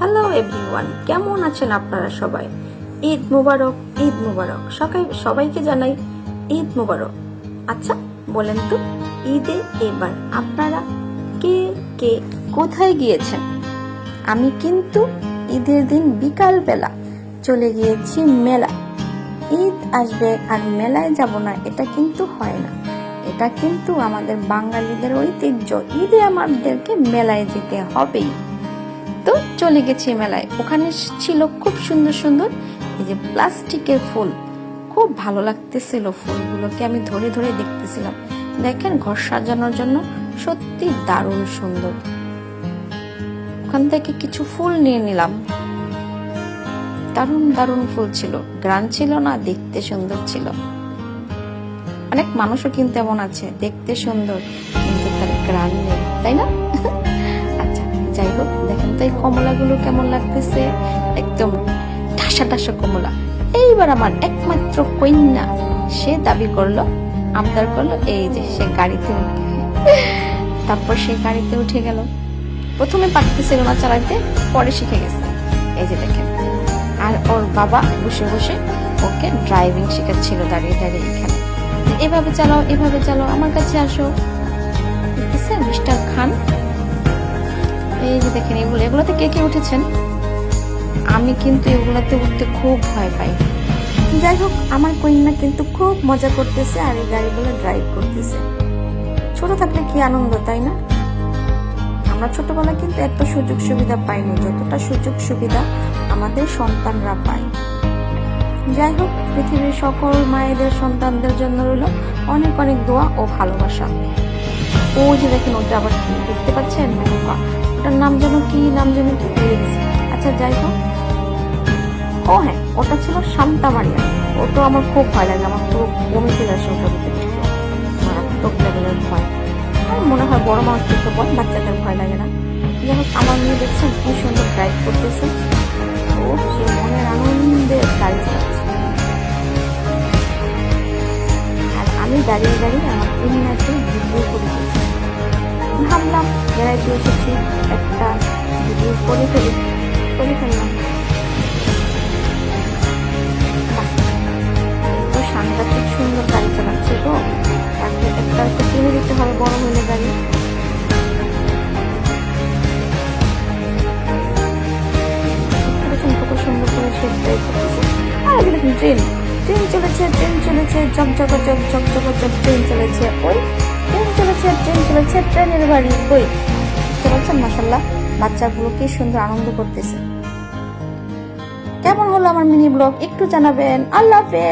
Hello everyone, কেমন আছেন আপনারা সবাই? ঈদ মুবারক, ঈদ মুবারক। সবাইকে জানাই ঈদ মুবারক। আচ্ছা বলেন তো, ঈদে এবার আপনারা কে কে কোথায় গিয়েছেন? আমি কিন্তু ঈদের দিন বিকাল বেলা চলে গিয়েছি মেলা। ঈদ আসবে আর মেলায় যাব না, এটা কিন্তু হয় না। এটা কিন্তু আমাদের বাঙালিদের ঐতিহ্য। ঈদে আমাদেরকে মেলায় যেতে হবেই। তো চলে গেছি মেলায়। ওখানে ছিল খুব সুন্দর সুন্দর এই যে প্লাস্টিকের ফুল, খুব ভালো লাগতেছিল। ফুলগুলোকে আমি ধরে ধরে দেখতেছিলাম। দেখেন, ঘর সাজানোর জন্য সত্যি দারুণ সুন্দর। ওখান থেকে কিছু ফুল নিয়ে নিলাম। দারুণ দারুণ ফুল ছিল, গ্রান ছিল না, দেখতে সুন্দর ছিল। অনেক মানুষও কিন্তু এমন আছে, দেখতে সুন্দর কিন্তু তার গ্রান নেই, তাই না? আচ্ছা যাই হোক, দেখেন তো এই কমলাগুলো কেমন লাগতেছে, একদম ঠাসা ঠাসা কমলা। এইবার আমার একমাত্র কন্যা সে দাবি করলো, আবদার করলো, এই যে সে গাড়িতে তারপর সে গাড়িতে উঠে গেল। প্রথমে পারতেছিল না চালাইতে, পরে শিখে গেছে। এই যে দেখেন, আর ওর বাবা বসে বসে ওকে ড্রাইভিং শেখাচ্ছিল দাঁড়িয়ে দাঁড়িয়ে। এখানে এভাবে চালাও, এভাবে চালাও, আমার কাছে আসো। দেখতেছেন মিস্টার খান? এই যে দেখেন, এগুলোতে কে কে উঠেছেন? আমি কিন্তু এগুলোতে উঠতে খুব ভয় পাই। যাই হোক, আমার কন্যা কিন্তু খুব মজা করতেছে আর এই গাড়িগুলো ড্রাইভ করতেছে। ছোট থাকলে কি আনন্দ, তাই না? আমরা ছোটবেলায় কিন্তু এত সুযোগ সুবিধা পাইনি যতটা সুযোগ সুবিধা আমাদের সন্তানরা পায়। যাই হোক, পৃথিবীর সকল মায়েদের সন্তানদের জন্য রইল অনেক অনেক দোয়া ও ভালোবাসা। ও যে দেখেন, ওটা আবার কি দেখতে পাচ্ছেন? ওটার নাম যেন কি ভুলে গেছি। আচ্ছা যাই হোক, ও হ্যাঁ, ওটা ছিল শান্তা মারিয়া। ওটা আমার খুব ভয় লাগে, আমার পুরো বমি চলে আসে ওটার ভিতরে, মারাত্মক লেভেলের ভয়। আমার মনে হয় বড় মানুষ থেকে ভয়, বাচ্চাদের ভয় লাগে না। যাই হোক, আমার মেয়ে দেখছেন কি সুন্দর ড্রাইভ করতেছে। ও সে মনের আনন্দে গাড়ি চালাচ্ছে, আর আমি দাঁড়িয়ে দাঁড়িয়ে আমার কন্যাকে ভিডিও করে দিয়েছি। ভাবলাম বেড়াইতে এসেছি, একটা ভিডিও করে ফেললাম। তো সাংঘাতিক সুন্দর গাড়ি চালাচ্ছে। তো তাকে একটা কিনে দিতে হবে বড় হলে গাড়ি। কত সুন্দর করে সে ড্রাইভ করতেছে। আর আগে দেখুন ট্রেন চলেছে, ঝকঝক ট্রেন চলেছে। ওই ট্রেন চলেছে, ট্রেনের বাড়ি ওই। বুঝতে পারছেন? মাশাআল্লাহ, বাচ্চাগুলো কি সুন্দর আনন্দ করতেছে। কেমন হলো আমার মিনি ব্লগ একটু জানাবেন। আল্লাহ হাফেজ।